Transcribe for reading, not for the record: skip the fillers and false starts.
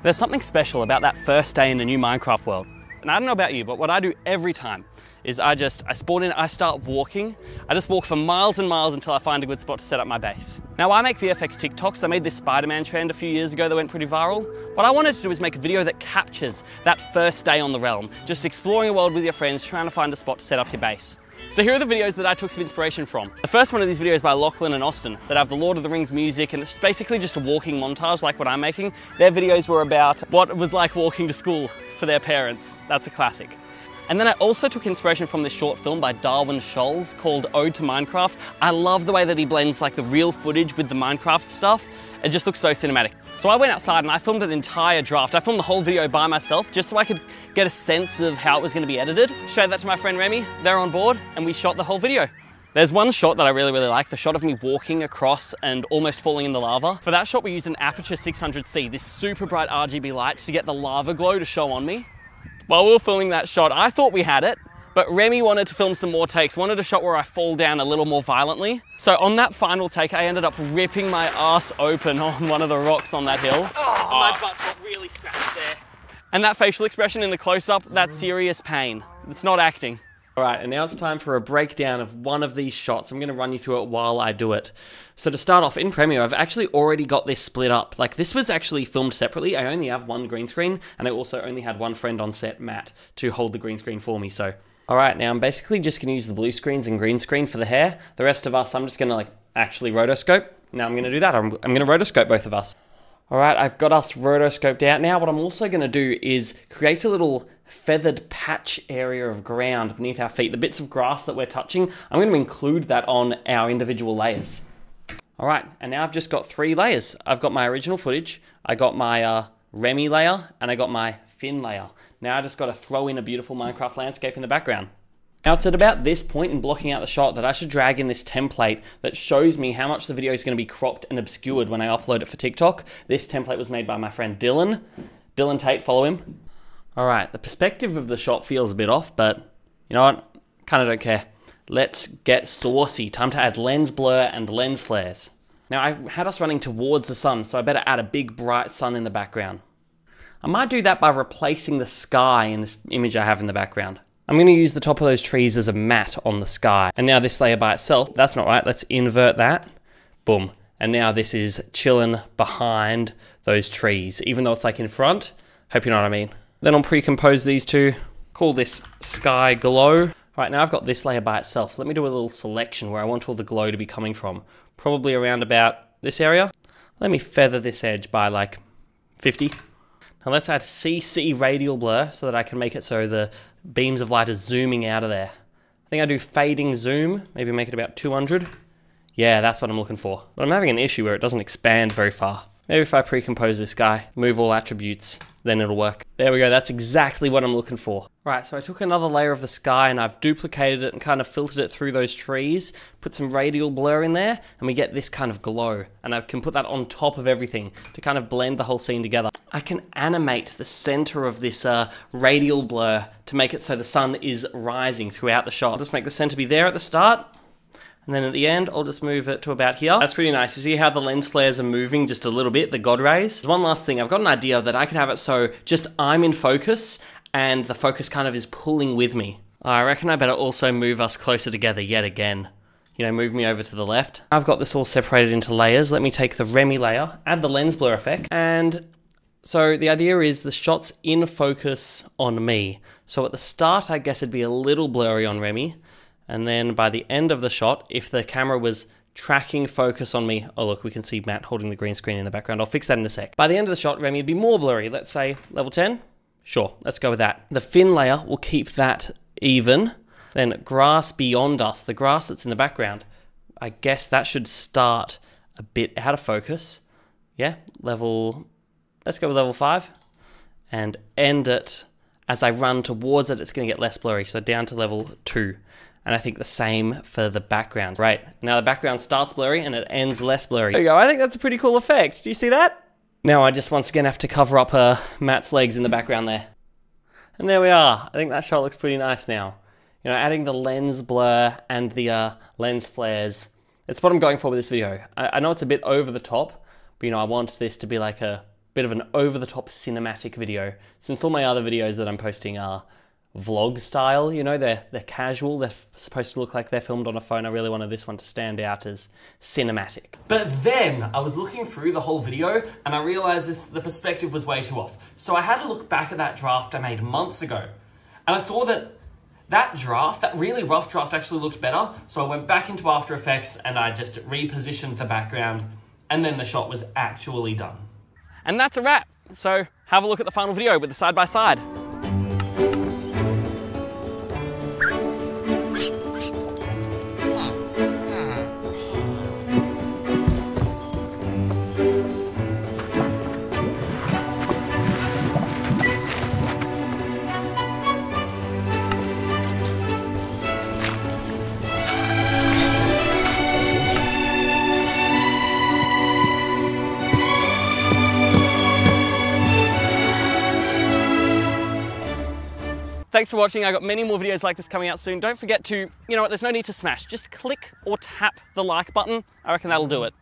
There's something special about that first day in a new Minecraft world. And I don't know about you, but what I do every time is I spawn in, I start walking. I just walk for miles and miles until I find a good spot to set up my base. Now I make VFX TikToks. I made this Spider-Man trend a few years ago that went pretty viral. What I wanted to do is make a video that captures that first day on the realm, just exploring a world with your friends, trying to find a spot to set up your base. So here are the videos that I took some inspiration from. The first one of these videos by Lachlan and Austin that have the Lord of the Rings music, and it's basically just a walking montage like what I'm making. Their videos were about what it was like walking to school for their parents. That's a classic. And then I also took inspiration from this short film by Darwin Scholes called Ode to Minecraft. I love the way that he blends like the real footage with the Minecraft stuff. It just looks so cinematic. So I went outside and I filmed an entire draft. I filmed the whole video by myself just so I could get a sense of how it was going to be edited. Showed that to my friend Remy, they're on board, and we shot the whole video. There's one shot that I really like, the shot of me walking across and almost falling in the lava. For that shot we used an Aperture 600C, this super bright RGB light to get the lava glow to show on me. While we were filming that shot, I thought we had it, but Remy wanted to film some more takes, wanted a shot where I fall down a little more violently. So on that final take, I ended up ripping my ass open on one of the rocks on that hill. Oh, my butt got really scratched there. And that facial expression in the close-up, that's serious pain. It's not acting. All right, and now it's time for a breakdown of one of these shots. I'm gonna run you through it while I do it. So to start off, in Premiere, I've actually already got this split up. Like, this was actually filmed separately. I only have one green screen, and I also only had one friend on set, Matt, to hold the green screen for me, so. All right, now I'm basically just gonna use the blue screens and green screen for the hair. The rest of us, I'm just gonna actually rotoscope. Now I'm gonna do that. I'm gonna rotoscope both of us. All right, I've got us rotoscoped out. Now what I'm also gonna do is create a little feathered patch area of ground beneath our feet. The bits of grass that we're touching, I'm gonna include that on our individual layers. All right, and now I've just got 3 layers. I've got my original footage, I got my Remy layer, and I got my Finn layer. Now I just gotta throw in a beautiful Minecraft landscape in the background. Now it's at about this point in blocking out the shot that I should drag in this template that shows me how much the video is gonna be cropped and obscured when I upload it for TikTok. This template was made by my friend Dylan. Dylan Tate, follow him. All right, the perspective of the shot feels a bit off, but you know what? Kinda don't care. Let's get saucy. Time to add lens blur and lens flares. Now I had us running towards the sun, so I better add a big bright sun in the background. I might do that by replacing the sky in this image I have in the background. I'm gonna use the top of those trees as a matte on the sky. And now this layer by itself, that's not right. Let's invert that. Boom. And now this is chilling behind those trees, even though it's like in front. Hope you know what I mean. Then I'll pre-compose these two, call this sky glow. All right, now I've got this layer by itself. Let me do a little selection where I want all the glow to be coming from. Probably around about this area. Let me feather this edge by like 50. Now let's add CC radial blur so that I can make it so the beams of light are zooming out of there. I think I do fading zoom, maybe make it about 200. Yeah, that's what I'm looking for. But I'm having an issue where it doesn't expand very far. Maybe if I pre-compose this guy, move all attributes, then it'll work. There we go, that's exactly what I'm looking for. Right, so I took another layer of the sky and I've duplicated it and kind of filtered it through those trees, put some radial blur in there, and we get this kind of glow. And I can put that on top of everything to kind of blend the whole scene together. I can animate the center of this radial blur to make it so the sun is rising throughout the shot. I'll just make the center be there at the start. And then at the end, I'll just move it to about here. That's pretty nice. You see how the lens flares are moving just a little bit, the God rays? One last thing, I've got an idea that I could have it so just I'm in focus and the focus kind of is pulling with me. I reckon I better also move us closer together yet again. You know, move me over to the left. I've got this all separated into layers. Let me take the Remy layer, add the lens blur effect. And so the idea is the shot's in focus on me. So at the start, I guess it'd be a little blurry on Remy. And then by the end of the shot, if the camera was tracking focus on me, oh look, we can see Matt holding the green screen in the background. I'll fix that in a sec. By the end of the shot, Remy would be more blurry. Let's say level 10. Sure, let's go with that. The Finn layer will keep that even. Then grass beyond us, the grass that's in the background, I guess that should start a bit out of focus. Yeah, let's go with level 5. And end it, as I run towards it, it's gonna get less blurry. So down to level 2. And I think the same for the background. Right, now the background starts blurry and it ends less blurry. There you go, I think that's a pretty cool effect. Do you see that? Now I just once again have to cover up Matt's legs in the background there. And there we are. I think that shot looks pretty nice now. You know, adding the lens blur and the lens flares. It's what I'm going for with this video. I know it's a bit over the top, but you know, I want this to be like a bit of an over-the-top cinematic video. Since all my other videos that I'm posting are vlog style, you know, they're casual, they're supposed to look like they're filmed on a phone. I really wanted this one to stand out as cinematic. But then I was looking through the whole video and I realized the perspective was way too off. So I had to look back at that draft I made months ago. And I saw that draft, that really rough draft, actually looked better. So I went back into After Effects and I just repositioned the background, and then the shot was actually done. And that's a wrap. So have a look at the final video with the side-by-side. Thanks for watching. I've got many more videos like this coming out soon. Don't forget to, you know what, there's no need to smash. Just click or tap the like button. I reckon that'll do it.